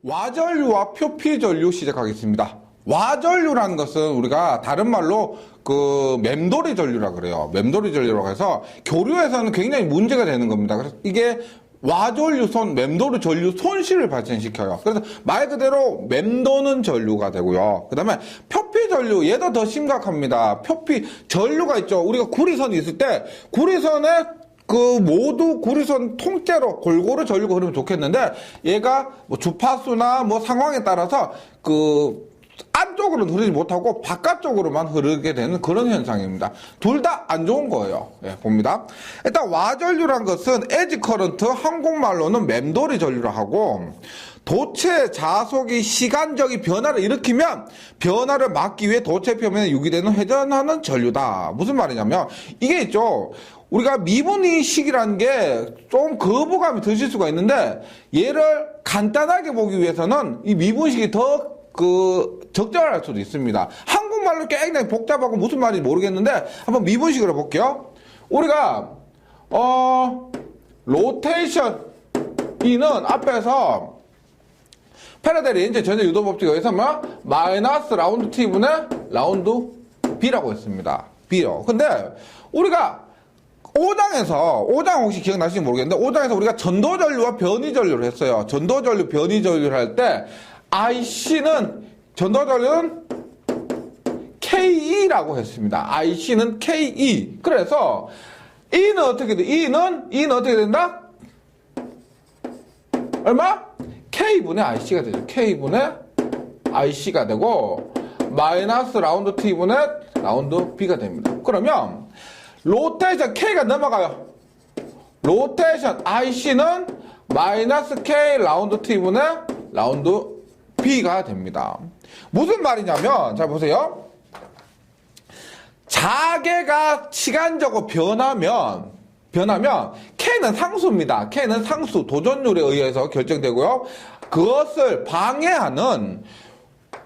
와전류와 표피전류 시작하겠습니다. 와전류라는 것은 우리가 다른 말로 맴돌이 전류라 그래요. 맴돌이 전류라고 해서 교류에서는 굉장히 문제가 되는 겁니다. 그래서 이게 와전류손, 맴도는 전류 손실을 발생시켜요. 그래서 말 그대로 맴도는 전류가 되고요. 그 다음에 표피 전류, 얘도 더 심각합니다. 표피 전류가 있죠. 우리가 구리선이 있을 때 구리선에 모두 구리선 통째로 골고루 전류가 흐르면 좋겠는데 얘가 뭐 주파수나 뭐 상황에 따라서 안쪽으로는 흐르지 못하고 바깥쪽으로만 흐르게 되는 그런 현상입니다. 둘 다 안 좋은 거예요. 예, 봅니다. 일단 와전류란 것은 에지 커런트, 한국말로는 맴돌이 전류라 하고, 도체 자속이 시간적인 변화를 일으키면 변화를 막기 위해 도체 표면에 유기되는 회전하는 전류다. 무슨 말이냐면 이게 있죠. 우리가 미분이식이라는 게 좀 거부감이 드실 수가 있는데 얘를 간단하게 보기 위해서는 이 미분식이 더 적절할 수도 있습니다. 한국말로 굉장히 복잡하고 무슨 말인지 모르겠는데 한번 미분식으로 볼게요. 우리가 로테이션 E는 앞에서 패러델 렌즈 전자 유도 법칙에 의해서 마이너스 라운드 T분의 라운드 B라고 했습니다. B요. 근데 우리가 5장 혹시 기억나시는지 모르겠는데 5장에서 우리가 전도전류와 변이전류를 했어요. 전도전류, 변이전류를 할 때 IC는 전도전류는 KE라고 했습니다. IC는 KE. 그래서 E는 어떻게 돼? E는 어떻게 된다? 얼마? K분의 IC가 되죠. K분의 IC가 되고 마이너스 라운드 T분의 라운드 B가 됩니다. 그러면 로테이션 K가 넘어가요. 로테이션 IC는 마이너스 K 라운드 T분의 라운드 B가 됩니다. 무슨 말이냐면 잘 보세요. 자개가 시간적으로 변하면 K는 상수입니다. K는 상수, 도전율에 의해서 결정되고요. 그것을 방해하는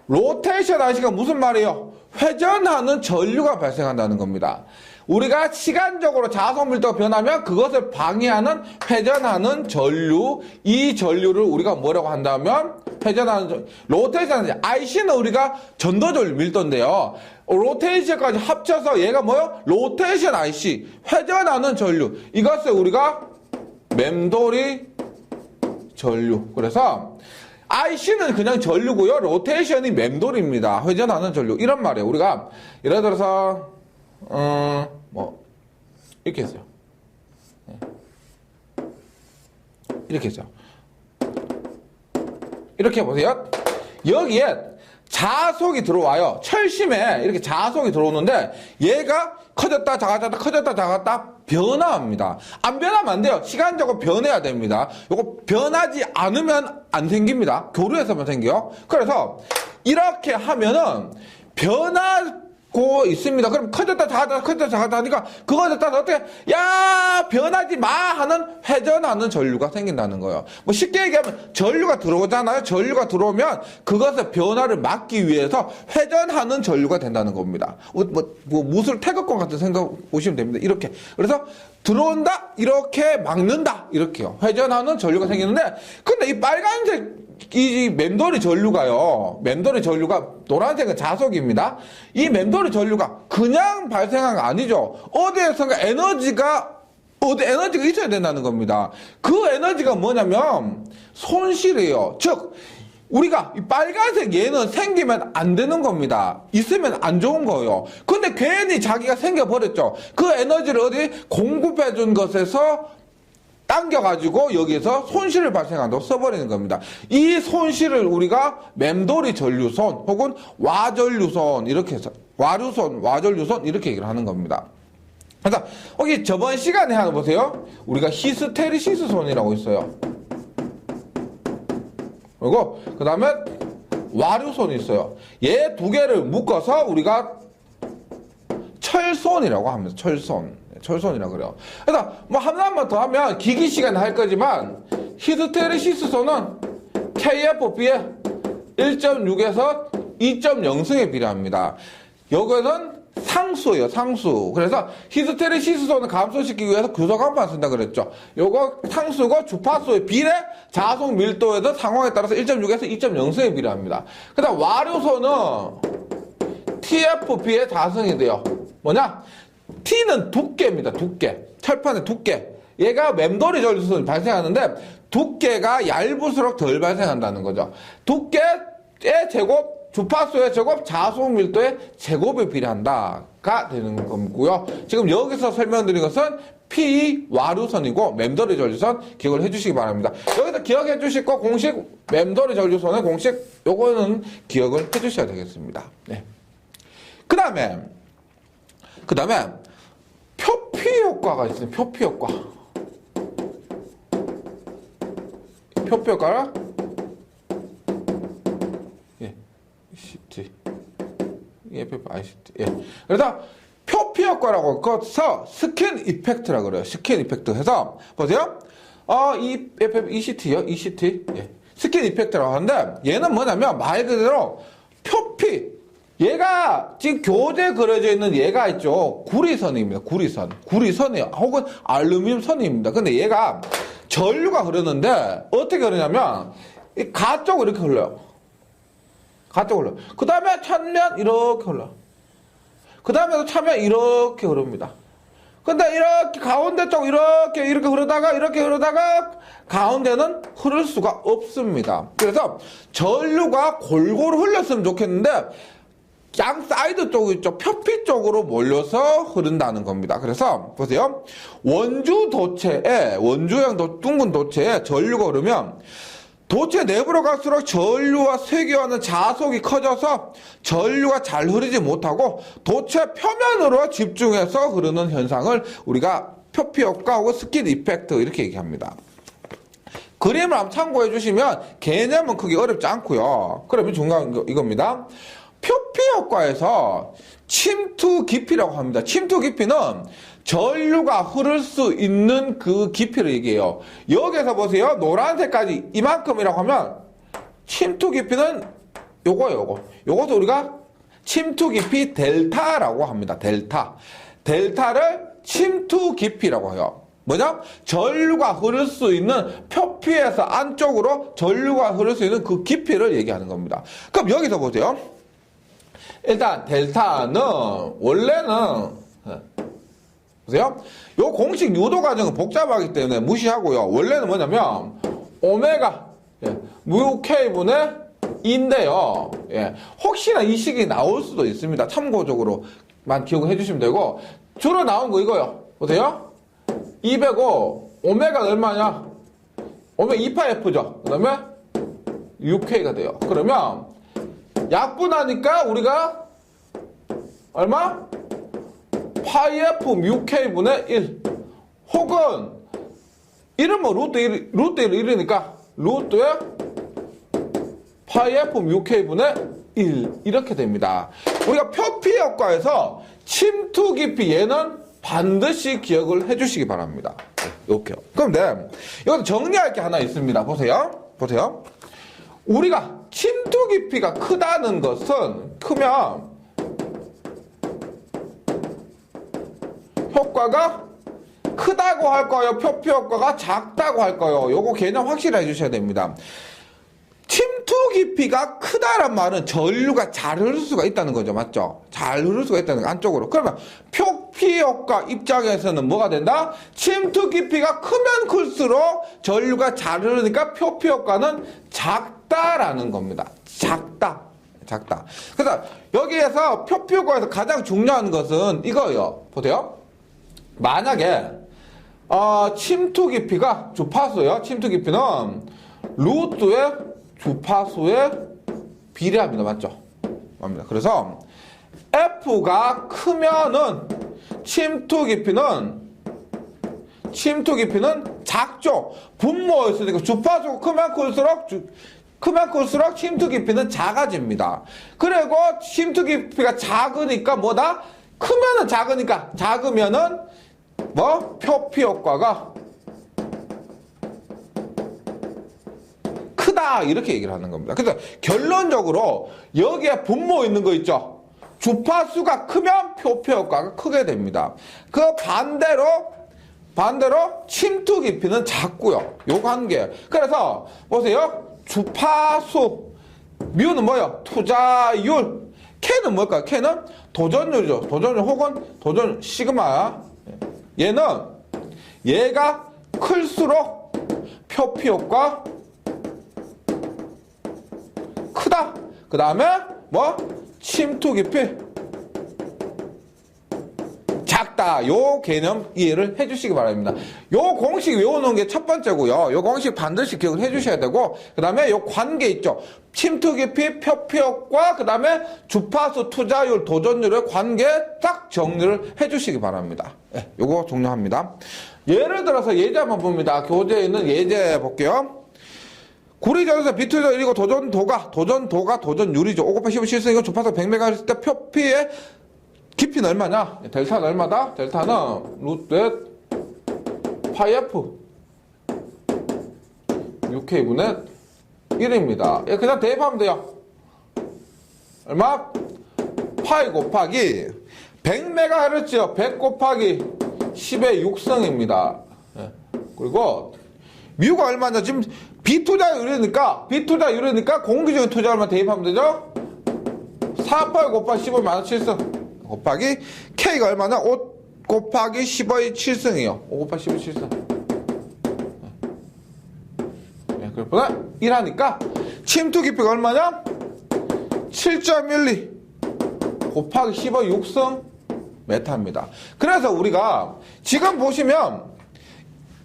로테이션 IC가 무슨 말이에요? 회전하는 전류가 발생한다는 겁니다. 우리가 시간적으로 자속 밀도가 변하면 그것을 방해하는 회전하는 전류, 이 전류를 우리가 뭐라고 한다면 회전하는 로테이션 IC는 우리가 전도 전류 밀도인데요. 로테이션까지 합쳐서 얘가 뭐요? 로테이션 IC, 회전하는 전류. 이것을 우리가 맴돌이 전류. 그래서 IC는 그냥 전류고요. 로테이션이 맴돌입니다. 회전하는 전류. 이런 말이에요. 우리가 예를 들어서 이렇게 했어요. 이렇게 했죠. 이렇게 해보세요. 여기에 자속이 들어와요. 철심에 이렇게 자속이 들어오는데 얘가 커졌다 작았다 변화합니다. 안 변하면 안 돼요. 시간적으로 변해야 됩니다. 요거 변하지 않으면 안 생깁니다. 교류에서만 생겨요. 그래서 이렇게 하면은 변하고 있습니다. 그럼 커졌다 작았다 하니까 그거에 따라서 어떻게 변하지 마 하는 회전하는 전류가 생긴다는 거예요. 뭐 쉽게 얘기하면 전류가 들어오잖아요. 전류가 들어오면 그것의 변화를 막기 위해서 회전하는 전류가 된다는 겁니다. 무술 태극권 같은 생각 보시면 됩니다. 이렇게. 그래서 들어온다 이렇게 막는다 이렇게요. 회전하는 전류가 생기는데 근데 이 빨간색 이 맴돌이 전류가요. 맴돌이 전류가 노란색은 자속입니다. 이 맴돌이 전류가 그냥 발생한 거 아니죠. 어디에선가 에너지가 있어야 된다는 겁니다. 그 에너지가 뭐냐면 손실이에요. 즉 우리가 이 빨간색 얘는 생기면 안 되는 겁니다. 있으면 안 좋은 거예요. 근데 괜히 자기가 생겨버렸죠. 그 에너지를 어디 공급해 준 것에서 당겨가지고 여기에서 손실을 발생한다고 써버리는 겁니다. 이 손실을 우리가 맴돌이 전류손 혹은 와전류손 이렇게 해서 와전류손 이렇게 얘기를 하는 겁니다. 그래서 여기 저번 시간에 하나 보세요. 우리가 히스테리시스손이라고 있어요. 그리고 그 다음에 와류손이 있어요. 얘 두 개를 묶어서 우리가 철손이라고 합니다. 철손이라고 그래요. 그래서 뭐 하나만 더 하면 기기 시간에 할 거지만 히스테리시스손은 KFB의 1.6에서 2.0승에 비례합니다. 여기는 상수예요, 상수. 그래서 히스테리시스소는 감소시키기 위해서 교소간판 쓴다 그랬죠. 요거 상수고 주파수의 비례, 자속 밀도에도 상황에 따라서 1.6에서 2.0수에 비례합니다. 그 다음 와류소는 TFP의 자성이 돼요. 뭐냐? T는 두께입니다, 두께. 철판의 두께. 얘가 맴돌이 전류선이 발생하는데 두께가 얇을수록 덜 발생한다는 거죠. 두께의 제곱, 주파수의 제곱, 자속 밀도의 제곱에 비례한다가 되는 거고요. 지금 여기서 설명드린 것은 P 와류선이고 맴돌이 전류선 기억을 해주시기 바랍니다. 여기서 기억해 주실 거 공식 맴돌이 전류선의 공식 요거는 기억을 해주셔야 되겠습니다. 네. 그 다음에 표피 효과가 있어요. 표피 효과. 표피 효과라 ICT, EFF, ICT. 예. 그래서 표피 효과라고 그래서 스킨 이펙트라고 그래요. 스킨 이펙트 해서 보세요. EFF, ECT요. ECT. 예. 스킨 이펙트라고 하는데 얘는 뭐냐면 말 그대로 표피. 얘가 지금 교재 그려져 있는 얘가 있죠. 구리선입니다. 구리선이에요. 혹은 알루미늄 선입니다. 근데 얘가 전류가 흐르는데 어떻게 흐르냐면 이 가쪽으로 이렇게 흘러요. 가쪽으로. 그 다음에 차면 이렇게 흘러. 그 다음에 또 차면 이렇게 흐릅니다. 근데 이렇게 가운데 쪽 이렇게 흐르다가 가운데는 흐를 수가 없습니다. 그래서 전류가 골고루 흘렀으면 좋겠는데 양 사이드 쪽 있죠. 표피 쪽으로 몰려서 흐른다는 겁니다. 그래서 보세요. 원주형 둥근 도체에 전류가 흐르면 도체 내부로 갈수록 전류와 세기와는 자속이 커져서 전류가 잘 흐르지 못하고 도체 표면으로 집중해서 흐르는 현상을 우리가 표피 효과 혹은 스킨 이펙트 이렇게 얘기합니다. 그림을 한번 참고해 주시면 개념은 크게 어렵지 않고요. 그러면 중요한 거 이겁니다. 표피 효과에서 침투 깊이라고 합니다. 침투 깊이는 전류가 흐를 수 있는 그 깊이를 얘기해요. 여기서 보세요. 노란색까지 이만큼이라고 하면 침투 깊이는 요거예요. 요것도 우리가 침투 깊이 델타라고 합니다. 델타를 침투 깊이라고 해요. 뭐냐? 전류가 흐를 수 있는 표피에서 안쪽으로 전류가 흐를 수 있는 그 깊이를 얘기하는 겁니다. 그럼 여기서 보세요. 일단 델타는 원래는 보세요. 요 공식 유도 과정은 복잡하기 때문에 무시하고요. 원래는 뭐냐면 오메가 무 K분의 2인데요. 예. 혹시나 이 식이 나올 수도 있습니다. 참고적으로만 기억해 주시면 되고 주로 나온 거 이거요. 보세요. 205 오메가는 얼마냐? 오메가 2파이F죠. 그 다음에 6K가 돼요. 그러면 약분하니까 우리가 얼마? 파이F 뮤 K분의 1 혹은 이름 뭐 루트 1이니까 루트에 파이F 뮤 K분의 1 이렇게 됩니다. 우리가 표피 효과에서 침투 깊이 얘는 반드시 기억을 해주시기 바랍니다. 이렇게요. 그럼 여기서 정리할 게 하나 있습니다. 보세요. 우리가 침투 깊이가 크다는 것은 크면 효과가 크다고 할까요? 표피 효과가 작다고 할까요? 요거 개념 확실히 해주셔야 됩니다. 침투 깊이가 크다란 말은 전류가 잘 흐를 수가 있다는 거죠. 맞죠? 잘 흐를 수가 있다는 거, 안쪽으로. 그러면 표피 효과 입장에서는 뭐가 된다? 침투 깊이가 크면 클수록 전류가 잘 흐르니까 표피 효과는 작다라는 겁니다. 작다. 그래서 여기에서 표피 효과에서 가장 중요한 것은 이거예요. 보세요. 만약에 침투 깊이가 주파수예요. 침투 깊이는 루트의 주파수에 비례합니다. 맞죠? 맞습니다. 그래서 F가 크면은 침투 깊이는 작죠. 분모였으니까 주파수가 크면 클수록 침투 깊이는 작아집니다. 그리고 침투 깊이가 작으니까 뭐다? 크면은 작으면은 표피 효과가 크다 이렇게 얘기를 하는 겁니다. 그래서 결론적으로 여기에 분모 있는 거 있죠. 주파수가 크면 표피 효과가 크게 됩니다. 그 반대로 침투 깊이는 작고요. 요 관계. 그래서 보세요. 주파수 뮤는 뭐예요? 투자율. K는 뭘까요? K는 도전율이죠. 도전율 혹은 도전 시그마. 얘가 클수록 표피 효과 크다. 그 다음에 뭐? 침투 깊이 작다. 요 개념 이해를 해주시기 바랍니다. 요 공식 외우는 게 첫 번째고요. 요 공식 반드시 기억을 해주셔야 되고, 그 다음에 요 관계 있죠. 침투 깊이, 표피 효과, 그 다음에 주파수, 투자율, 도전율의 관계 딱 정리를 해주시기 바랍니다. 네, 요거 종료합니다. 예를 들어서 예제 한번 봅니다. 교재에 있는 예제 볼게요. 구리전선 비투자 1이고 도전율이죠. 5 곱하기 15 실승이고 주파수 100MHz 했을 때 표피의 깊이는 얼마냐? 델타는 얼마다? 델타는 루트 파이 F 6K분의 1입니다. 예, 그냥 대입하면 돼요. 얼마? 파이 곱하기 100MHz요. 100 곱하기 10의 6승입니다. 예. 그리고 뮤가 얼마냐? 지금 비투자율이니까 공기적인 투자 얼마 대입하면 되죠? 4파이 곱하기 15의 마이너스 7승 곱하기 K가 얼마나? 5 곱하기 15의 7승이에요. 5 곱하기 15의 7승. 네, 그렇구나. 1하니까 침투 깊이가 얼마냐? 7.12 곱하기 15의 6승 메타입니다. 그래서 우리가 지금 보시면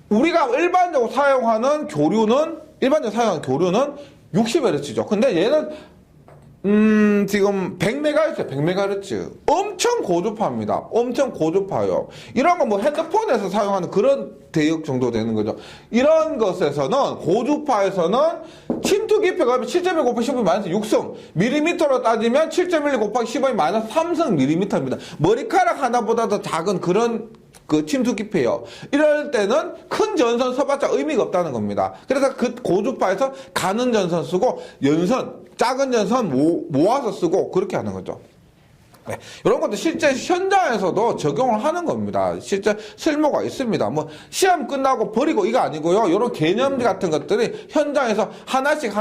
우리가 일반적으로 사용하는 교류는 60Hz죠. 근데 얘는 지금 100MHz. 엄청 고주파입니다. 엄청 고주파요. 이런 건 뭐 핸드폰에서 사용하는 그런 대역 정도 되는 거죠. 이런 것에서는, 고주파에서는 침투 깊이가 7.1 곱하기 15 마이너스 6승. 밀리미터로 따지면 7.1 곱하기 15 마이너스 3승 밀리미터입니다. 머리카락 하나보다 더 작은 그런 침투 깊이에요. 이럴 때는 큰 전선 써봤자 의미가 없다는 겁니다. 그래서 그 고주파에서 가는 전선 쓰고 작은 전선 모아서 쓰고 그렇게 하는 거죠. 네. 이런 것도 실제 현장에서도 적용을 하는 겁니다. 실제 쓸모가 있습니다. 뭐 시험 끝나고 버리고 이거 아니고요. 이런 개념 같은 것들이 현장에서 하나씩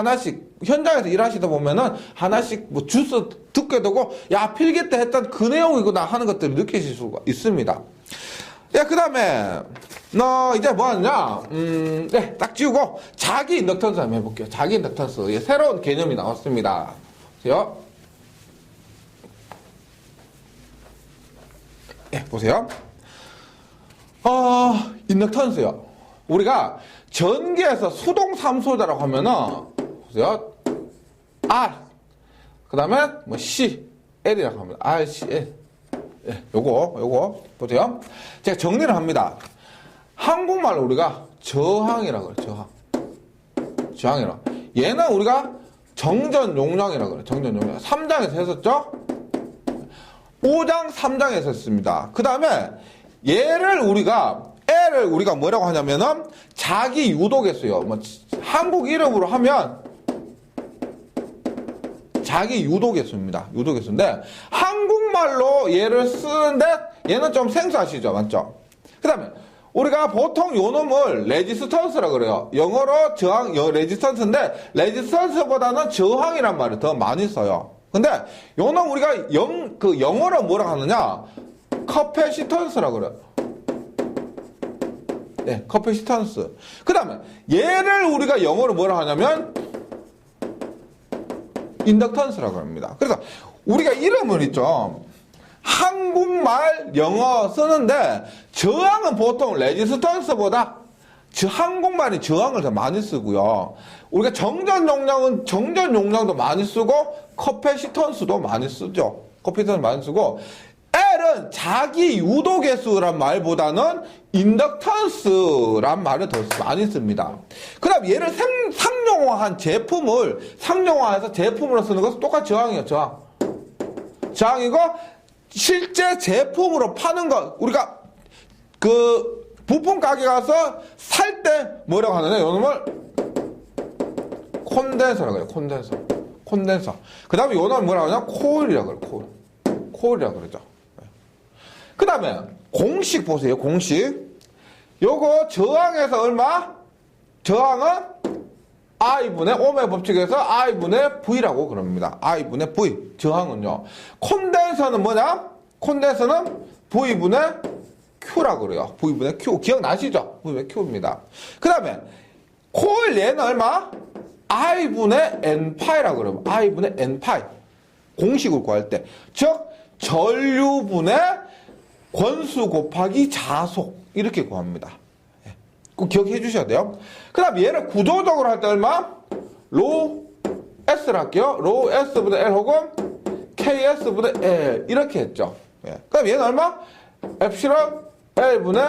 현장에서 일하시다 보면은 하나씩 뭐 주스 듣게 되고 야 필기 때 했던 그 내용이구나 하는 것들을 느끼실 수가 있습니다. 예, 그 다음에, 이제 뭐 하느냐, 네, 딱 지우고, 자기 인덕턴스 한번 해볼게요. 자기 인덕턴스. 예, 새로운 개념이 나왔습니다. 보세요. 예, 보세요. 인덕턴스요. 우리가 전기에서 수동삼소자라고 하면은, 보세요. R. 그 다음에, 뭐, C, L이라고 합니다. R, C, L. 예, 요거 보세요. 제가 정리를 합니다. 한국말로 우리가 저항이라고 그래요. 저항이라고. 얘는 우리가 정전 용량이라고 그래요. 정전 용량. 3장에서 했었죠? 5장 3장에서 했습니다. 그 다음에 L을 우리가 뭐라고 하냐면은 자기 유도개수요. 뭐 한국 이름으로 하면 자기 유도개수입니다. 유도개수인데 한국말로 얘를 쓰는데 얘는 좀 생소하시죠? 맞죠? 그 다음에 우리가 보통 요 놈을 레지스턴스라고 그래요. 영어로 저항, 레지스턴스인데 레지스턴스보다는 저항이란 말을 더 많이 써요. 근데 요 놈 우리가 영어로 뭐라고 하느냐? 커패시턴스라고 그래요. 네, 커패시턴스. 그 다음에 얘를 우리가 영어로 뭐라고 하냐면 인덕턴스라고 합니다. 그래서 우리가 이름을 있죠. 한국말, 영어 쓰는데 저항은 보통 레지스턴스보다 한국말이 저항을 더 많이 쓰고요. 우리가 정전 용량도 많이 쓰고 커패시턴스도 많이 쓰죠. 커패시턴스 많이 쓰고 L은 자기 유도개수란 말보다는 인덕턴스란 말을 더 많이 씁니다. 그 다음 얘를 상용화해서 제품으로 쓰는 것은 똑같이 저항이에요. 저항이고 실제 제품으로 파는 것 우리가 그 부품 가게 가서 살 때 뭐라고 하느냐 요놈을 콘덴서라고 해요. 콘덴서. 그 다음에 요놈을 뭐라고 하냐 코일이라고 해요. 코일이라고 그러죠. 그 다음에 공식 보세요. 공식. 요거 저항에서 얼마? 저항은 I분의 오메 법칙에서 I분의 V라고 그럽니다. I분의 V. 저항은요. 콘덴서는 뭐냐? 콘덴서는 V분의 Q라고 그래요. V분의 Q. 기억나시죠? V분의 Q입니다. 그 다음에 코일 얘는 얼마? I분의 N파이라고 그러면 I분의 N파이. 공식을 구할 때. 즉 전류분의 권수 곱하기 자속 이렇게 구합니다. 꼭 기억해 주셔야 돼요. 그 다음 얘를 구조적으로 할 때 얼마? 로 S를 할게요. 로 S분의 L 혹은 KS분의 L 이렇게 했죠. 그 다음 얘는 얼마? 엡실론 L분의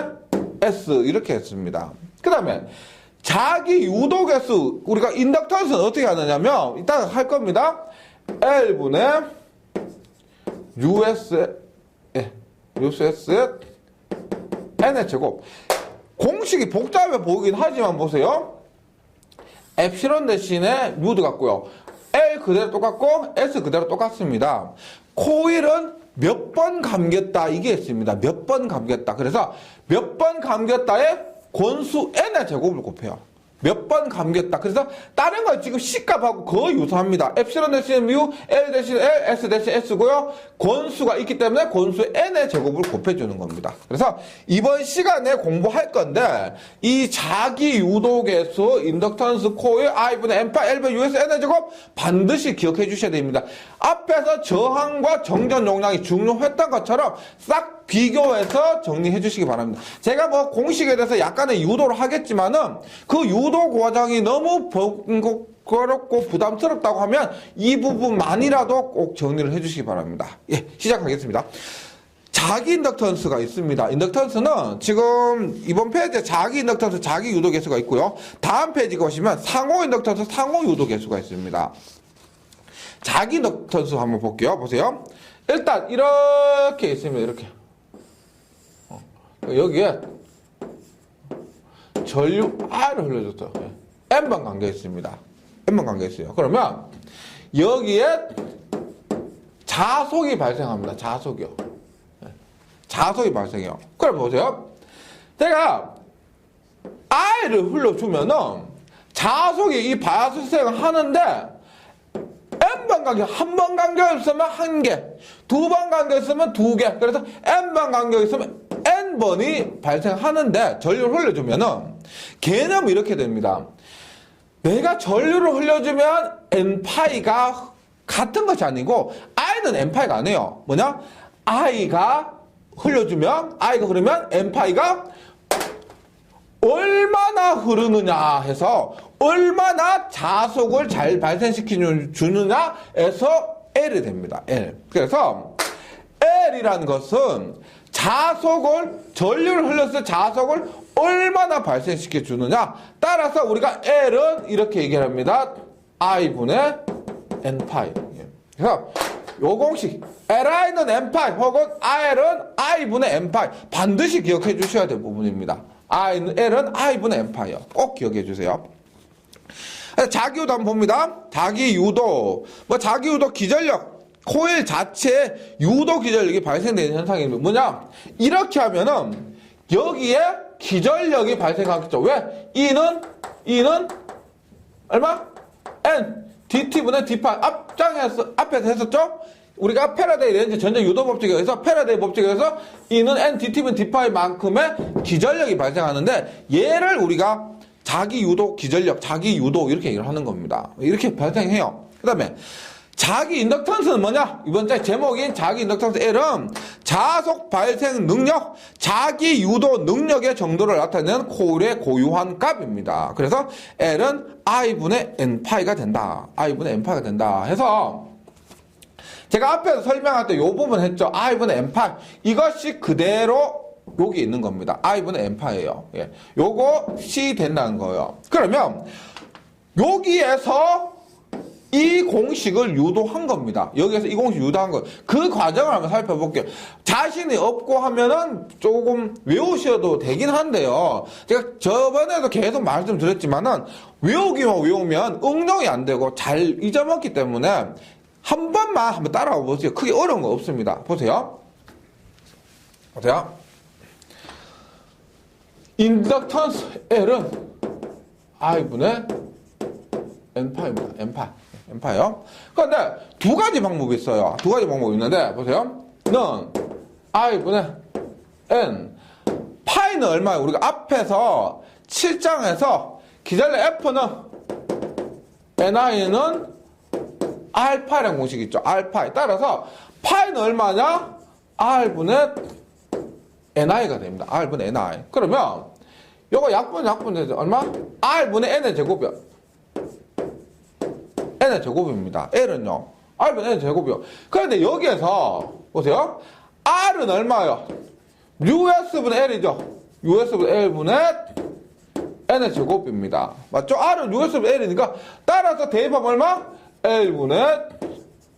S 이렇게 했습니다. 그 다음에 자기 유도 개수 우리가 인덕턴스는 어떻게 하느냐면 이따가 할 겁니다. L분의 US N의 제곱. 공식이 복잡해 보이긴 하지만 보세요. 엡실론 대신에 유도 같고요. L 그대로 똑같고 S 그대로 똑같습니다. 코일은 몇 번 감겼다 이게 있습니다. 몇 번 감겼다. 그래서 몇 번 감겼다에 권수 N의 제곱을 곱해요. 몇 번 감겼다. 그래서 다른 거 지금 C값하고 거의 유사합니다. 엡실론 대신 뮤, L 대신 L, S 대신 S고요. 권수가 있기 때문에 권수 N의 제곱을 곱해주는 겁니다. 그래서 이번 시간에 공부할 건데 이 자기 유도계수, 인덕턴스, 코일, I분의 N파, L분의 US, N의 제곱 반드시 기억해 주셔야 됩니다. 앞에서 저항과 정전 용량이 중요했던 것처럼 싹 비교해서 정리해 주시기 바랍니다. 제가 뭐 공식에 대해서 약간의 유도를 하겠지만은 그 유도 과정이 너무 번거롭고 부담스럽다고 하면 이 부분만이라도 꼭 정리를 해 주시기 바랍니다. 예, 시작하겠습니다. 자기 인덕턴스가 있습니다. 인덕턴스는 지금 이번 페이지에 자기 인덕턴스, 자기 유도 개수가 있고요. 다음 페이지 보시면 상호 인덕턴스, 상호 유도 개수가 있습니다. 자기 인덕턴스 한번 볼게요. 보세요. 일단 이렇게 있습니다. 이렇게. 여기에 전류 R을 흘려줬죠. N번 관계 있습니다. N번 관계 있어요. 그러면 여기에 자속이 발생합니다. 자속이요. 자속이 발생해요. 그럼 보세요. 제가 R을 흘려주면은 자속이 이 발생을 하는데 N번 간격, 한 번 간격이 있으면 한 개, 두 번 간격이 있으면 두 개, 그래서 N번 간격이 있으면 N번이 발생하는데 전류를 흘려주면은 개념이 이렇게 됩니다. 내가 전류를 흘려주면 N파이가 같은 것이 아니고 I는 N파이가 아니에요. 뭐냐? I가 흘려주면, I가 흐르면 N파이가 얼마나 흐르느냐 해서 얼마나 자속을 잘 발생시켜 주느냐에서 L이 됩니다. L. 그래서 L이라는 것은 자속을, 전류를 흘렸을 때 자속을 얼마나 발생시켜 주느냐. 따라서 우리가 L은 이렇게 얘기합니다. I분의 N파이. 그래서 요 공식 Li는 N파이 혹은 L은 I분의 N파이 반드시 기억해 주셔야 될 부분입니다. L은 I분의 N파이요. 꼭 기억해 주세요. 자기유도 한번 봅니다. 자기유도. 뭐 자기유도 기전력. 코일 자체에 유도 기전력이 발생되는 현상입니다. 뭐냐? 이렇게 하면은 여기에 기전력이 발생하겠죠. 왜? E는 얼마? N. DT분의 D파. 앞에서 했었죠? 우리가 패러데이 렌즈 전자 유도 법칙에 의해서 패러데이 법칙에 의해서 E는 N, DT분 D파이만큼의 기전력이 발생하는데 얘를 우리가 자기 유도 기전력, 자기 유도 이렇게 얘기를 하는 겁니다. 이렇게 발생해요. 그 다음에 자기 인덕턴스는 뭐냐? 이번 장 제목인 자기 인덕턴스 L은 자속 발생 능력, 자기 유도 능력의 정도를 나타내는 코일의 고유한 값입니다. 그래서 L은 I분의 N파이가 된다. I분의 N파이가 된다. 해서 제가 앞에서 설명할 때 이 부분 했죠. I분의 N파이. 이것이 그대로 여기 있는 겁니다. I분의 N파이예요. 예. 요거 C 된다는 거예요. 그러면 여기에서 이 공식을 유도한 겁니다. 여기에서 이 공식 유도한 거. 그 과정을 한번 살펴볼게요. 자신이 없고 하면은 조금 외우셔도 되긴 한데요. 제가 저번에도 계속 말씀드렸지만은 외우기만 외우면 응용이 안 되고 잘 잊어먹기 때문에 한 번만 한번 따라와 보세요. 크게 어려운 거 없습니다. 보세요. 보세요. 인덕턴스 L은 I분의 N파입니다. N파요. 그런데 두 가지 방법이 있어요. 두 가지 방법이 있는데, 보세요. 는 I분의 N. 파이는 얼마예요? 우리가 앞에서 7장에서 기절의 F는 NI는 R파라는 공식이 있죠. R파에 따라서 파이는 얼마냐? R분의 NI가 됩니다. R분의 NI. 그러면 요거 약분 되죠. 얼마? R분의 N의 제곱이요. N의 제곱입니다. L은요. R분의 N의 제곱이요. 그런데 여기에서 보세요. R은 얼마예요? US분의 L이죠. US분의 L분의 N의 제곱입니다. 맞죠? R은 US분의 L이니까 따라서 대입하면 얼마? L분의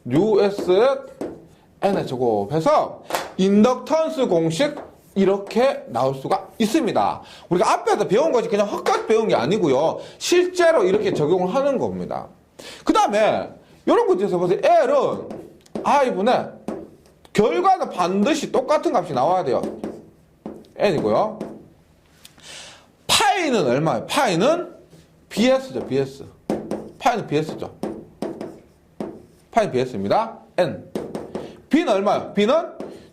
US의 N의 제곱해서 인덕턴스 공식 이렇게 나올 수가 있습니다. 우리가 앞에서 배운 것이 그냥 헛것 배운 게 아니고요. 실제로 이렇게 적용을 하는 겁니다. 그 다음에 이런 거 있어서 보세요. L은 I분의 결과는 반드시 똑같은 값이 나와야 돼요. N이고요. 파이는 얼마예요? 파이는 BS죠. BS. 파이는 BS죠. 파이는 BS입니다. N. B는 얼마예요? B는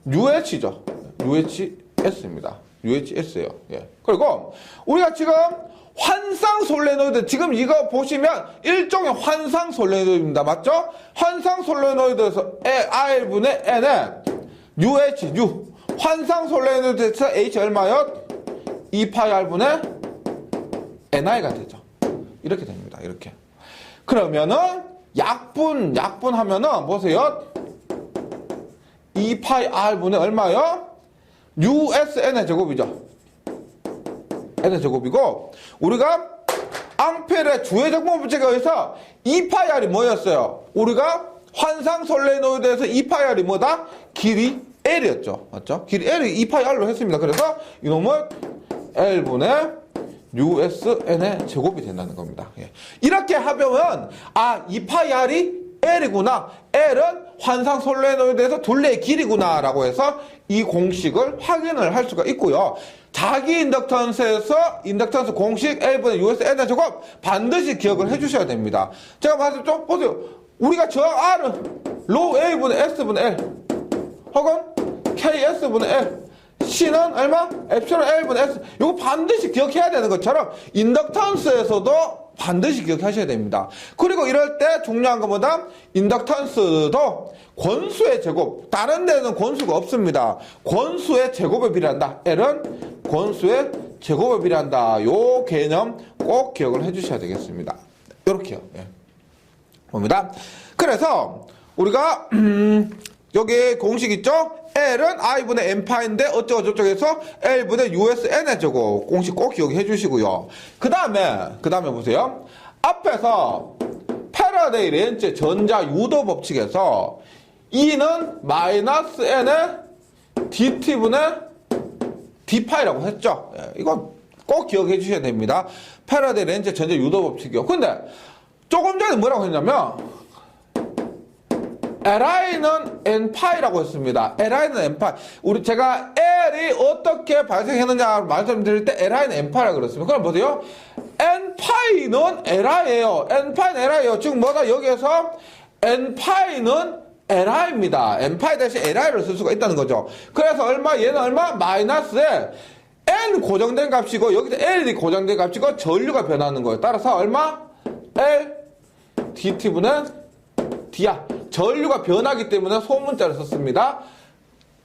UH죠. UHS입니다. UHS예요. 예. 그리고 우리가 지금 환상 솔레노이드, 지금 이거 보시면 일종의 환상 솔레노이드입니다. 맞죠? 환상 솔레노이드에서 R분의 N에 UH, U. 환상 솔레노이드에서 H 얼마요? 2파이 R분의 NI가 되죠. 이렇게 됩니다. 이렇게. 그러면은 약분하면은 보세요. 2파이 R분의 얼마요? USN의 제곱이죠. N의 제곱이고, 우리가 앙펠의 주회적 법칙에 의해서 2파이 R이 뭐였어요? 우리가 환상 솔레노이드에서 2파이 R이 뭐다? 길이 L이었죠. 맞죠? 길이 L이 2파이 R로 했습니다. 그래서 이놈은 L분의 USN의 제곱이 된다는 겁니다. 예. 이렇게 하면, 2파이 R이 L이구나. L은 환상 솔레노이드에서 둘레의 길이구나. 라고 해서 이 공식을 확인을 할 수가 있고요. 자기 인덕턴스에서 인덕턴스 공식 L분의 USN의 제곱 반드시 기억을 해주셔야 됩니다. 제가 말했죠? 보세요. 우리가 저 R은 로 A분의 S분의 L 혹은 KS분의 L C는 얼마? 엡실론 L분의 S. 이거 반드시 기억해야 되는 것처럼 인덕턴스에서도 반드시 기억하셔야 됩니다. 그리고 이럴 때 중요한 것보다 인덕턴스도 권수의 제곱, 다른 데는 권수가 없습니다. 권수의 제곱에 비례한다. L은 권수의 제곱에 비례한다. 요 개념 꼭 기억을 해주셔야 되겠습니다. 이렇게요. 예. 봅니다. 그래서 우리가 여기 공식 있죠? L은 I분의 N파인데 어쩌고저쩌고해서 L분의 USN의 제곱 공식 꼭 기억해 주시고요. 그 다음에 보세요. 앞에서 패러데이 렌츠 전자 유도 법칙에서 E는 마이너스 N의 DT분의 D파이라고 했죠. 이건 꼭 기억해 주셔야 됩니다. 패러데이 렌츠 전자 유도 법칙이요. 근데 조금 전에 뭐라고 했냐면 Li는 N파이라고 했습니다. Li는 N파이. 제가 L이 어떻게 발생했느냐 말씀드릴 때 Li는 N파이라고 그랬습니다. 그럼 보세요. N파이는 Li예요. N파이는 Li예요. 즉 뭐다? 여기에서 N파이는 Li입니다. N파이 대신 Li를 쓸 수가 있다는 거죠. 그래서 얘는 얼마? 마이너스에 N 고정된 값이고 여기서 L이 고정된 값이고 전류가 변하는 거예요. 따라서 얼마? L DT분의 D야. 전류가 변하기 때문에 소문자를 썼습니다.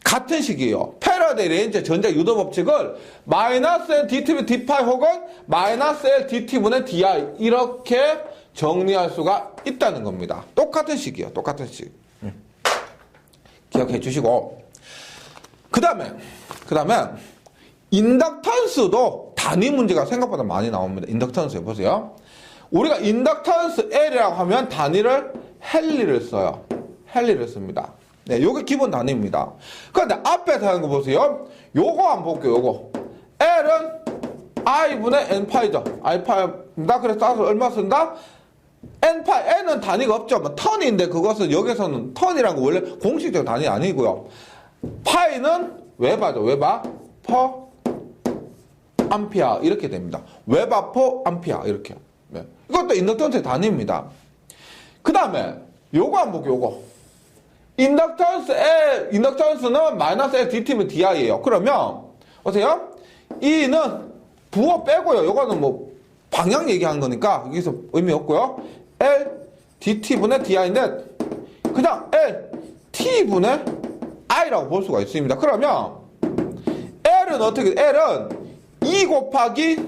같은 식이에요. 패러데이 렌즈 전자 유도 법칙을 마이너스 N DT분의 D파이 혹은 마이너스 L DT분의 DI 이렇게 정리할 수가 있다는 겁니다. 똑같은 식이에요. 똑같은 식. 기억해 주시고 그 다음에 인덕턴스도 단위 문제가 생각보다 많이 나옵니다. 인덕턴스에 보세요. 우리가 인덕턴스 L이라고 하면 단위를 헨리를 써요. 헨리를 씁니다. 네, 요게 기본 단위입니다. 그런데 앞에서 하는 거 보세요. 요거 한번 볼게요. 요거. L은 I분의 N파이죠. I파입니다. 그래서 따라서 얼마 쓴다? N파이, N은 단위가 없죠. 뭐 턴인데 그것은 여기서는 턴이란 거 원래 공식적 단위 아니고요. 파이는 웨바죠. 웨바 퍼 암피아 이렇게 됩니다. 웨바 퍼 암피아 이렇게. 네. 이것도 인덕턴스의 단위입니다. 그 다음에 요거 한번 볼게요. 요거. 인덕턴스는 마이너스 L DT면 DI예요. 그러면 보세요. E는 부호 빼고요. 요거는 뭐 방향 얘기하는 거니까 여기서 의미 없고요. L DT분의 DI인데 그냥 L T분의 I라고 볼 수가 있습니다. 그러면 L은 어떻게 L은 2 곱하기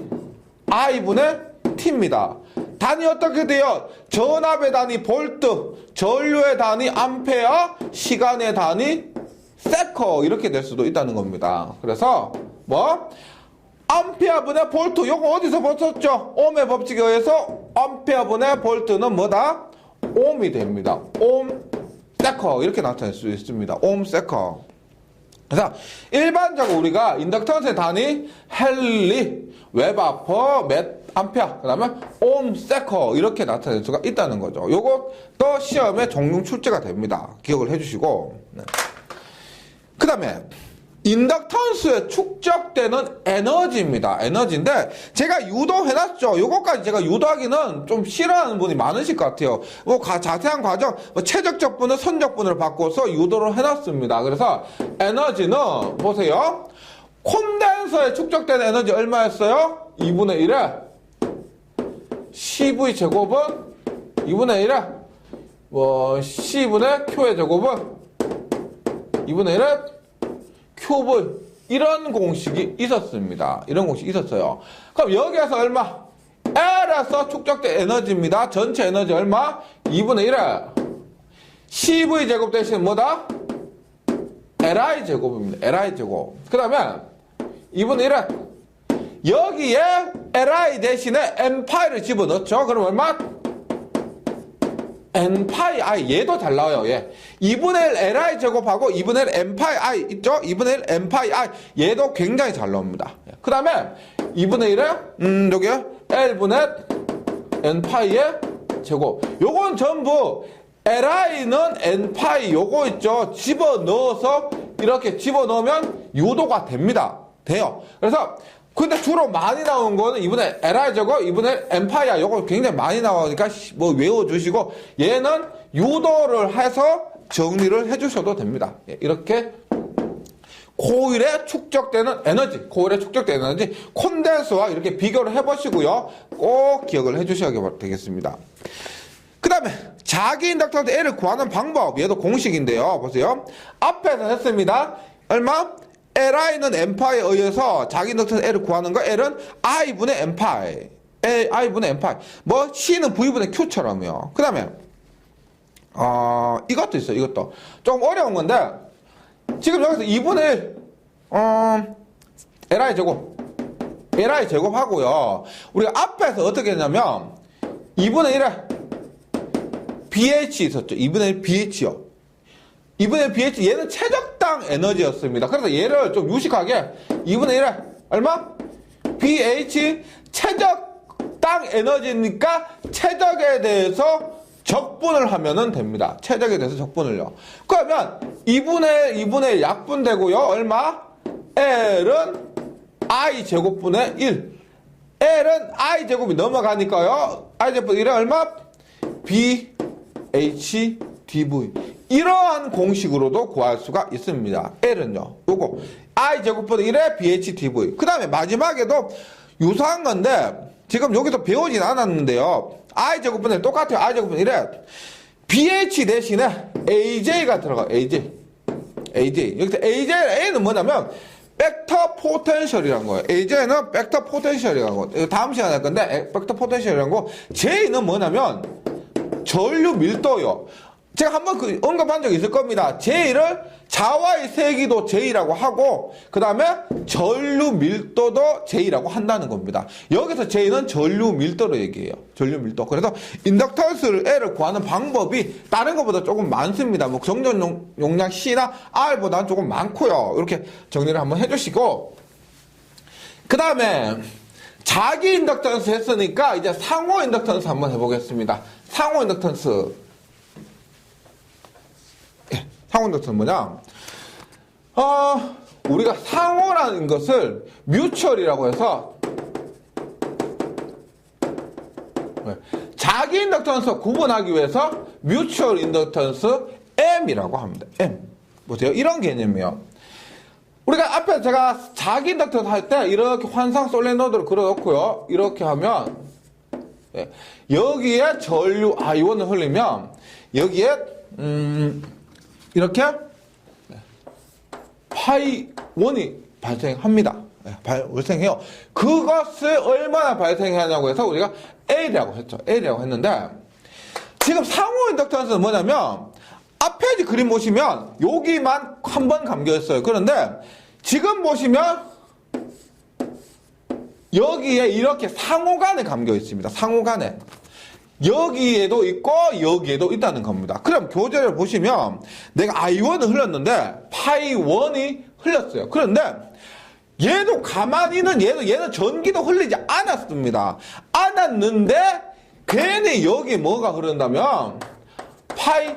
I분의 T입니다. 단위 어떻게 돼요? 전압의 단위 볼트, 전류의 단위 암페어, 시간의 단위 세커 이렇게 될 수도 있다는 겁니다. 그래서 뭐 암페어분의 볼트 요거 어디서 봤었죠? 옴의 법칙에 의해서 암페어분의 볼트는 뭐다? 옴이 됩니다. 옴 세커 이렇게 나타낼 수 있습니다. 옴 세커. 그래서 일반적으로 우리가 인덕턴스의 단위 헨리, 웨바 퍼 암페어, 그 다음에 옴 세커 이렇게 나타낼 수가 있다는 거죠. 요것도 시험에 종종 출제가 됩니다. 기억을 해주시고. 네. 그 다음에 인덕턴스에 축적되는 에너지입니다. 에너지인데 제가 유도해놨죠. 요것까지 제가 유도하기는 좀 싫어하는 분이 많으실 것 같아요. 뭐 자세한 과정, 뭐 최적적분을 선적분을 바꿔서 유도를 해놨습니다. 그래서 에너지는 보세요. 콘덴서에 축적되는 에너지 얼마였어요? 2분의 1에 CV 제곱은 2분의 1에 뭐 C분의 Q의 제곱은 2분의 1에 QV 이런 공식이 있었습니다. 이런 공식이 있었어요. 그럼 여기에서 얼마? L에서 축적된 에너지입니다. 전체 에너지 얼마? 2분의 1에 CV 제곱 대신 뭐다? LI 제곱입니다. LI 제곱. 그 다음에 2분의 1에 여기에 LI 대신에 N파이를 집어넣죠. 그럼 얼마? N파이 I 얘도 잘 나와요. 얘 2분의 1 LI 제곱하고 2분의 1 N파이 I 있죠? 2분의 1 N파이 I 얘도 굉장히 잘 나옵니다. 그 다음에 2분의 1에 여기에 L분의 N파이의 제곱. 요건 전부 LI는 N파이 요거 있죠? 집어넣어서 이렇게 집어넣으면 유도가 됩니다. 돼요. 그래서 근데 주로 많이 나온 거는 2분의 LI 제곱, 2분의 N파이야. 요거 굉장히 많이 나오니까 뭐 외워주시고 얘는 유도를 해서 정리를 해주셔도 됩니다. 이렇게 코일에 축적되는 에너지, 콘덴서와 이렇게 비교를 해보시고요. 꼭 기억을 해주셔야 되겠습니다. 그 다음에 자기 인덕턴스 L을 구하는 방법, 얘도 공식인데요. 보세요. 앞에서 했습니다. 얼마? LI는 N파이에 의해서 자기 인덕턴스 L을 구하는 거. L은 I분의 N파이. I분의 N파이. 뭐 C는 V분의 Q처럼요. 그 다음에 이것도 있어요. 이것도 조금 어려운 건데 지금 여기서 2분의 1 LI 제곱하고요. 우리가 앞에서 어떻게 했냐면 2분의 1에 BH 있었죠. 2분의 1 BH요. 2분의 1 BH 얘는 최적당 에너지였습니다. 그래서 얘를 좀 유식하게 2분의 1에 얼마? BH 최적당 에너지니까 최적에 대해서 적분을 하면은 됩니다. 최적에 대해서 적분을요. 그러면 2분의 1 약분되고요. 얼마? L은 I 제곱분의 1. L은 I 제곱이 넘어가니까요. I 제곱분의 1은 얼마? BH DV. 이러한 공식으로도 구할 수가 있습니다. L은요. 요거 I 제곱분의 1에 BH DV. 그 다음에 마지막에도 유사한 건데 지금 여기서 배우진 않았는데요. I 제곱분의 1 똑같아요. I 제곱분의 1에 BH 대신에 AJ가 들어가요. AJ. 여기서 A는 뭐냐면 벡터 포텐셜이라는 거예요. AJ는 벡터 포텐셜이라는 거. 이거 다음 시간에 할 건데 벡터 포텐셜이라는 거. J는 뭐냐면 전류 밀도요. 제가 한번 언급한 적이 있을 겁니다. J를 자와의 세기도 J라고 하고 그 다음에 전류 밀도도 J라고 한다는 겁니다. 여기서 J는 전류 밀도로 얘기해요. 전류 밀도. 그래서 인덕턴스 L을 구하는 방법이 다른 것보다 조금 많습니다. 뭐 정전 용량 C나 R보다는 조금 많고요. 이렇게 정리를 한번 해주시고 그 다음에 자기 인덕턴스 했으니까 이제 상호 인덕턴스 한번 해보겠습니다. 상호 인덕턴스. 예, 상호 인덕턴스는 뭐냐? 우리가 상호라는 것을 뮤추얼이라고 해서 자기 인덕턴스 구분하기 위해서 뮤추얼 인덕턴스 M이라고 합니다. M. 보세요. 이런 개념이에요. 우리가 앞에 제가 자기 인덕턴스 할 때 이렇게 환상 솔레노드를 그려놓고요. 이렇게 하면 여기에 전류 아이온을 흘리면 여기에 이렇게 파이 1이 발생합니다. 발생해요. 그것을 얼마나 발생하냐고 해서 우리가 A라고 했죠. A라고 했는데 지금 상호 인덕턴스는 뭐냐면 앞에 그림 보시면 여기만 한 번 감겨있어요. 그런데 지금 보시면 여기에 이렇게 상호간에 감겨 있습니다. 상호간에. 여기에도 있고 여기에도 있다는 겁니다. 그럼 교재를 보시면 내가 I1을 흘렸는데 파이 1이 흘렸어요. 그런데 얘도 가만히는 얘는 전기도 흘리지 않았습니다. 않았는데 괜히 여기 뭐가 흐른다면 파이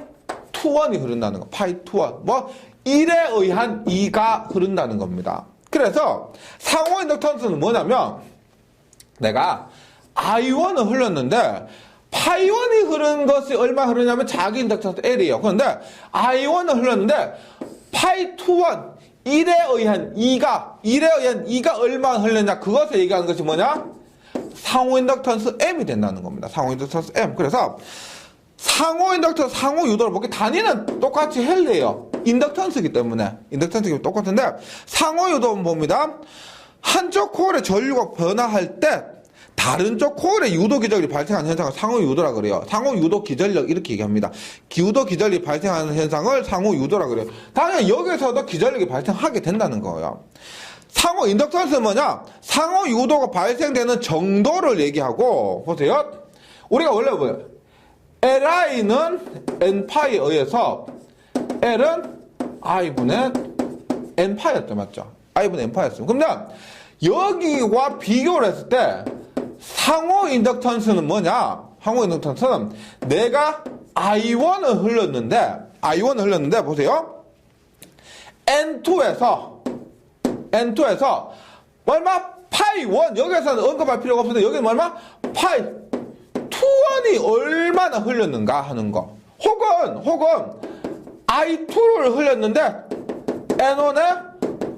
2,1이 흐른다는 거. 파이 2,1. 뭐 1에 의한 2가 흐른다는 겁니다. 그래서 상호 인덕턴스는 뭐냐면 내가 I1을 흘렸는데 파이 1이 흐른 것이 얼마 흐르냐면 자기 인덕턴스 L이에요. 그런데 I1을 흘렸는데 파이 2,1 1에 의한 2가 얼마 흘렸냐 그것을 얘기하는 것이 뭐냐? 상호 인덕턴스 M이 된다는 겁니다. 상호 인덕턴스 M. 그래서 상호 인덕턴스, 상호 유도를 볼게 단위는 똑같이 헬리예요. 인덕턴스이기 때문에 똑같은데 상호 유도는 봅니다. 한쪽 코일의 전류가 변화할 때 다른 쪽 코일의 유도 기전력이 발생하는 현상을 상호 유도라 그래요. 상호 유도 기전력 이렇게 얘기합니다. 유도 기전력이 발생하는 현상을 상호 유도라 그래요. 당연히 여기서도 기전력이 발생하게 된다는 거예요. 상호 인덕턴스는 뭐냐? 상호 유도가 발생되는 정도를 얘기하고 보세요. 우리가 원래 뭐예요? Li는 N파이에 의해서 L은 I분의 N파이였죠. 맞죠? I분의 N파이였어요. 그러면 여기와 비교를 했을 때 상호 인덕턴스는 뭐냐? 상호 인덕턴스는 내가 I1을 흘렸는데 보세요. N2에서 얼마? 파이 1 여기서는 언급할 필요가 없는데 여기는 얼마? 파이 2,1이 얼마나 흘렸는가 하는 거. 혹은 I2를 흘렸는데 N1에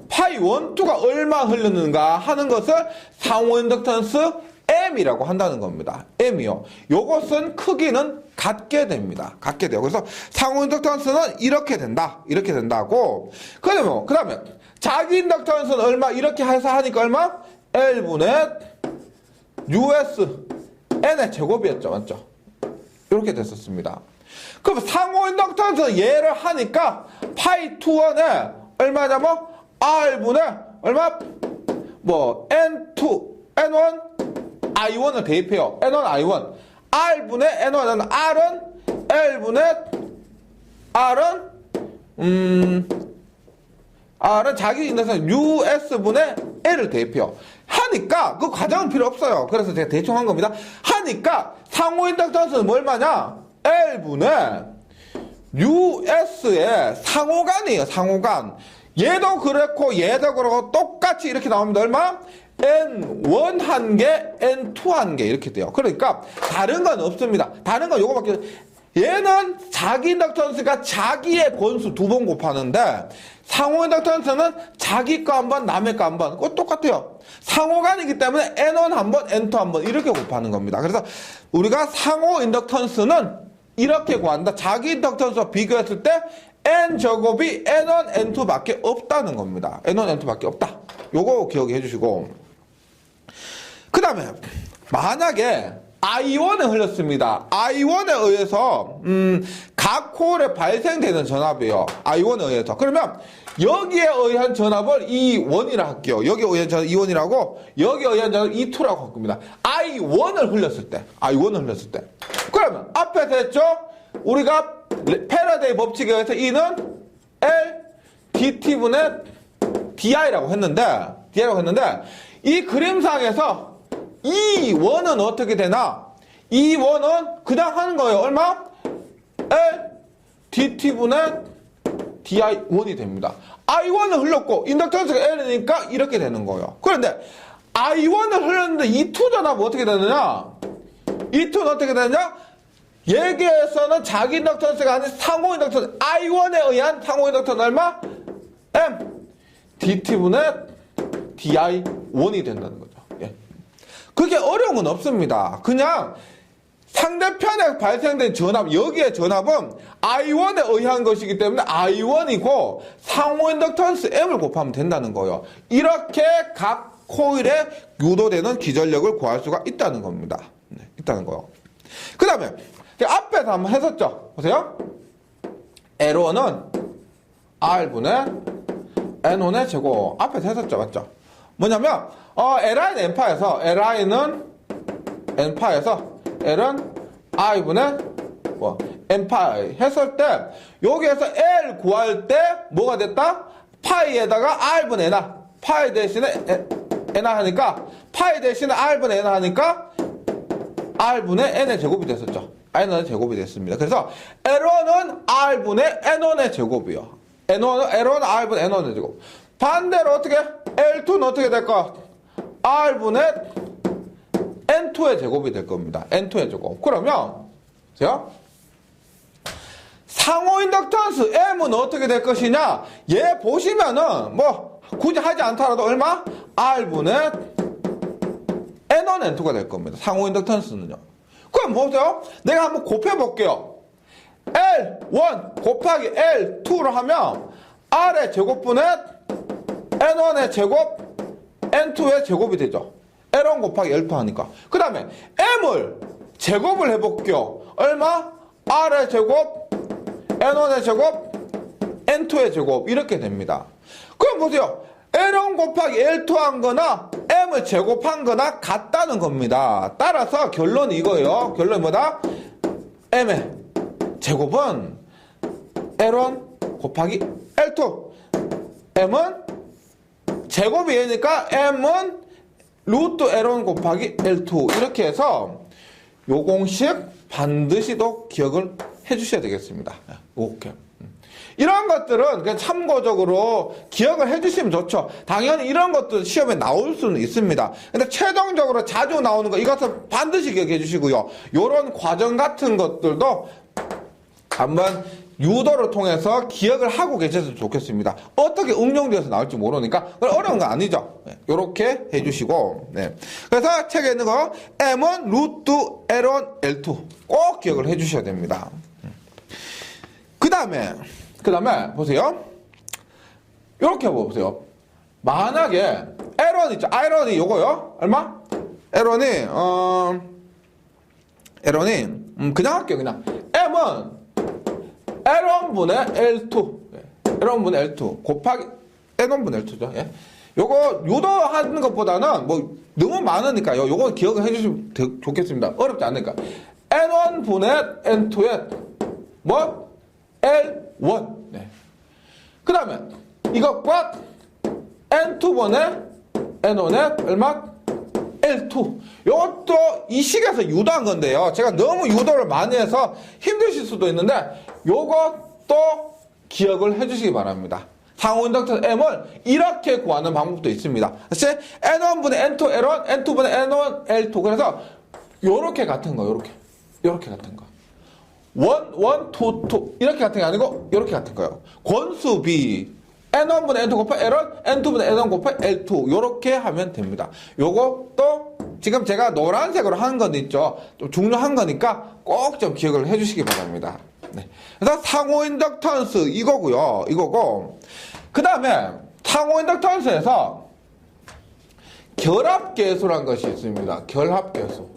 파이 1, 2가 얼마 흘렸는가 하는 것을 상호 인덕턴스 M이라고 한다는 겁니다. M이요. 요것은 크기는 같게 됩니다. 같게 돼요. 그래서 상호 인덕턴스는 이렇게 된다고. 그러면 자기 인덕턴스는 얼마? 이렇게 해서 하니까 얼마? L분의 US N의 제곱이었죠. 맞죠? 이렇게 됐었습니다. 그럼 상호 인덕턴스 얘를 하니까 파이 2,1에 얼마냐면 R분의 얼마? N2, N1, I1을 대입해요. N1, I1. R분의 N1, R은 자기 인덕턴스 US분의 L을 대입해요. 하니까 그 과정은 필요 없어요. 그래서 제가 대충 한 겁니다. 하니까 상호 인덕턴스는 얼마냐? L분의 US의 상호간이에요. 상호간. 얘도 그렇고 얘도 그렇고 똑같이 이렇게 나옵니다. 얼마? N1 한 개, N2 한 개 이렇게 돼요. 그러니까 다른 건 없습니다. 다른 건 요거밖에. 얘는 자기 인덕턴스가 자기의 권수 2번 곱하는데 상호 인덕턴스는 자기 거 한 번, 남의 거 한 번. 그거 똑같아요. 상호간이기 때문에 N1 한 번, N2 한 번 이렇게 곱하는 겁니다. 그래서 우리가 상호 인덕턴스는 이렇게 구한다. 자기 인덕턴스와 비교했을 때 N제곱이 N1, N2 밖에 없다는 겁니다. N1, N2 밖에 없다. 요거 기억해 주시고. 그 다음에 만약에 I1에 흘렸습니다. I1에 의해서 각 코일에 발생되는 전압이에요. I1에 의해서. 그러면 여기에 의한 전압을 E1이라 할게요. 여기에 의한 전압 E1이라고 여기에 의한 전압 E2라고 할 겁니다. I1을 흘렸을 때. 그러면 앞에서 했죠? 우리가 패러데이 법칙에 의해서 E는 L DT분의 DI라고 했는데 이 그림상에서 E1은 어떻게 되나? 이 원은 그냥 하는 거예요. 얼마? L dt분의 di1이 됩니다. I1은 흘렀고 인덕턴스가 L이니까 이렇게 되는 거예요. 그런데 I1을 흘렸는데 E2 전압은 어떻게 되느냐? E2는 어떻게 되느냐? 얘기에서는 자기 인덕턴스가 아닌 상호 인덕턴스 I1에 의한 상호 인덕턴스 얼마? M dt분의 di1이 된다는 거죠. 예. 그게 어려운 건 없습니다. 그냥 상대편에 발생된 전압, 여기에 전압은 I1에 의한 것이기 때문에 I1이고 상호 인덕턴스 M을 곱하면 된다는 거예요. 이렇게 각 코일에 유도되는 기전력을 구할 수가 있다는 겁니다. 네, 있다는 거요. 그 다음에 앞에서 한번 했었죠. 보세요. L1은 R분의 N1의 제곱. 앞에서 했었죠. 맞죠? 뭐냐면 Li는 N파에서 Li는 N파에서 L은 I분의 N파 했을 때 여기에서 L 구할 때 뭐가 됐다? 파이에다가 R분의 N화 파이 대신에 N화 하니까 파이 대신에 R분의 N화 하니까 R분의 N의 제곱이 됐었죠. N의 제곱이 됐습니다. 그래서 L1은 R분의 N1의 제곱이요. L1은 R분의 N1의 제곱. 반대로 어떻게? L2는 어떻게 될까? R분의 N2의 제곱이 될 겁니다. N2의 제곱. 그러면, 보세요. 상호 인덕턴스 M은 어떻게 될 것이냐? 얘 보시면은, 굳이 하지 않더라도 얼마? R분의 N1, N2가 될 겁니다. 상호 인덕턴스는요. 그럼 보세요. 내가 한번 곱해볼게요. L1 곱하기 L2로 하면, R의 제곱분의 N1의 제곱, N2의 제곱이 되죠. L1 곱하기 L2 하니까. 그 다음에 M을 제곱을 해볼게요. 얼마? R의 제곱, N1의 제곱, N2의 제곱. 이렇게 됩니다. 그럼 보세요. L1 곱하기 L2 한 거나 M을 제곱한 거나 같다는 겁니다. 따라서 결론이 이거예요. 결론이 뭐다? M의 제곱은 L1 곱하기 L2. M은 제곱이 얘니까 M은 루트 L1 곱하기 L2 이렇게 해서 요 공식 반드시 또 기억을 해주셔야 되겠습니다. 오케이. 이런 것들은 그냥 참고적으로 기억을 해주시면 좋죠. 당연히 이런 것도 시험에 나올 수는 있습니다. 근데 최종적으로 자주 나오는 거 이것은 반드시 기억해 주시고요. 요런 과정 같은 것들도 한번 유도를 통해서 기억을 하고 계셨으면 좋겠습니다. 어떻게 응용되어서 나올지 모르니까 어려운 거 아니죠. 이렇게 해주시고 그래서 책에 있는 거 M은 루트 L1, L2 꼭 기억을 해주셔야 됩니다. 그 다음에 보세요. 이렇게 보세요. 만약에 L1 있죠. L1이 요거요. 얼마? L1이 그냥 할게요. 그냥 M은 L1분의 L2. L1분의 L2. 곱하기 N1분의 L2죠. 예. 요거 유도하는 것보다는 너무 많으니까요. 요거 기억을 해주시면 좋겠습니다. 어렵지 않으니까. N1분의 N2의 L1. 네. 그 다음에 이것과 N2분의 N1의 얼마? L2. 이것도 이 식에서 유도한 건데요. 제가 너무 유도를 많이 해서 힘드실 수도 있는데 이것도 기억을 해주시기 바랍니다. 상호 인덕턴스 M을 이렇게 구하는 방법도 있습니다. 다시 N1분의 N2 L1, N2분의 N1 L2. 그래서 요렇게 같은 거, 요렇게 같은 거. 1, 2 이렇게 같은 게 아니고 요렇게 같은 거예요. 권수 B N1분의 N2 곱하기 L1, N2분의 N1 곱하기 L2 요렇게 하면 됩니다. 요것도 지금 제가 노란색으로 한 건 있죠. 좀 중요한 거니까 꼭 좀 기억을 해주시기 바랍니다. 네. 그래서 상호 인덕턴스 이거고 그 다음에 상호 인덕턴스에서 결합계수라는 것이 있습니다. 결합계수.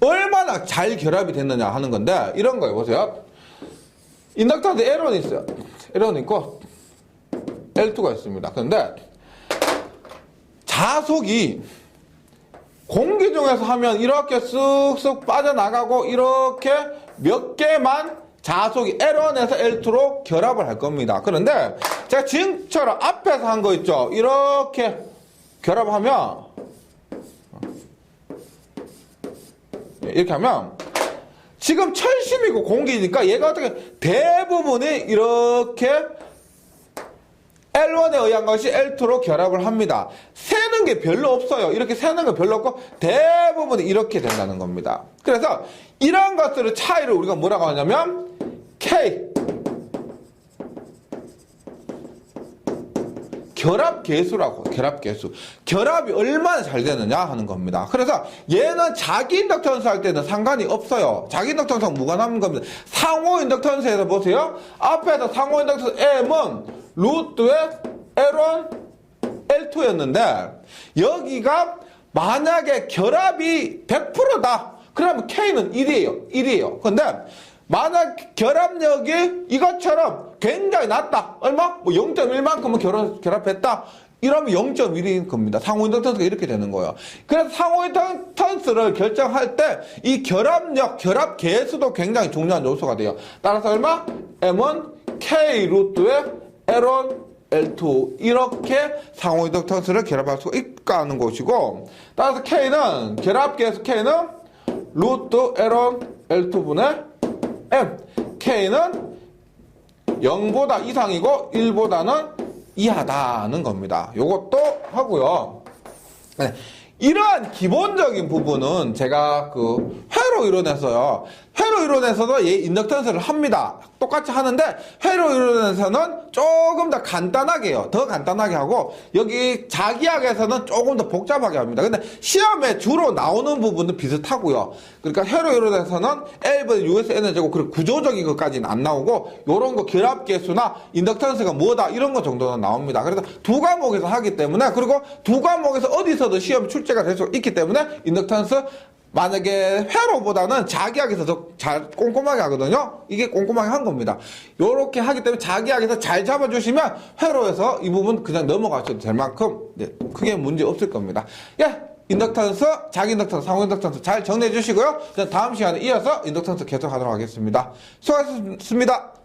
얼마나 잘 결합이 됐느냐 하는 건데 이런 거예요. 보세요. 인덕턴스 L1이 있어요. L1이 있고 L2가 있습니다. 그런데 자속이 공기 중에서 하면 이렇게 쓱쓱 빠져나가고 이렇게 몇 개만 자속이 L1에서 L2로 결합을 할 겁니다. 그런데 제가 지금처럼 앞에서 한 거 있죠. 이렇게 결합하면 이렇게 하면 지금 철심이고 공기니까 얘가 어떻게 대부분이 이렇게 L1에 의한 것이 L2로 결합을 합니다. 새는 게 별로 없어요. 이렇게 새는 게 별로 없고 대부분이 이렇게 된다는 겁니다. 그래서 이런 것들의 차이를 우리가 뭐라고 하냐면 K 결합계수라고. 결합계수. 결합이 얼마나 잘 되느냐 하는 겁니다. 그래서 얘는 자기 인덕턴스 할 때는 상관이 없어요. 자기 인덕턴스랑 무관한 겁니다. 상호 인덕턴스에서 보세요. 앞에서 상호 인덕턴스 M은 루트의 L1, L2였는데 여기가 만약에 결합이 100%다. 그러면 K는 1이에요. 1이에요. 근데 만약 결합력이 이것처럼 굉장히 낮다. 얼마? 뭐 0.1만큼은 결합했다. 이러면 0.1인 겁니다. 상호 인덕턴스가 이렇게 되는 거예요. 그래서 상호 인덕턴스를 결정할 때 이 결합력, 결합 계수도 굉장히 중요한 요소가 돼요. 따라서 얼마? M은 K 루트의 L1, L2 이렇게 상호 인덕턴스를 결합할 수가 있까 하는 것이고 따라서 K는 결합 계수 K는 루트 L1, L2분의 M. K는 0보다 이상이고 1보다는 이하다는 겁니다. 요것도 하고요. 네. 이러한 기본적인 부분은 제가 그 회로 이론에서요. 회로 이론에서도 얘 인덕턴스를 합니다. 똑같이 하는데 회로 이론에서는 조금 더 간단하게 해요. 더 간단하게 하고 여기 자기학에서는 조금 더 복잡하게 합니다. 근데 시험에 주로 나오는 부분은 비슷하고요. 그러니까 회로 이론에서는 L분 US 에너지고 그리고 구조적인 것까지는 안 나오고 요런 거 결합계수나 인덕턴스가 뭐다 이런 거 정도는 나옵니다. 그래서 두 과목에서 하기 때문에 그리고 두 과목에서 어디서도 시험 출제가 될 수 있기 때문에 인덕턴스 만약에 회로보다는 자기학에서 더 잘 꼼꼼하게 하거든요. 이게 꼼꼼하게 한 겁니다. 요렇게 하기 때문에 자기학에서 잘 잡아주시면 회로에서 이 부분 그냥 넘어가셔도 될 만큼 네, 크게 문제 없을 겁니다. 예, 인덕턴스, 자기 인덕턴스, 상호 인덕턴스 잘 정리해 주시고요. 다음 시간에 이어서 인덕턴스 계속하도록 하겠습니다. 수고하셨습니다.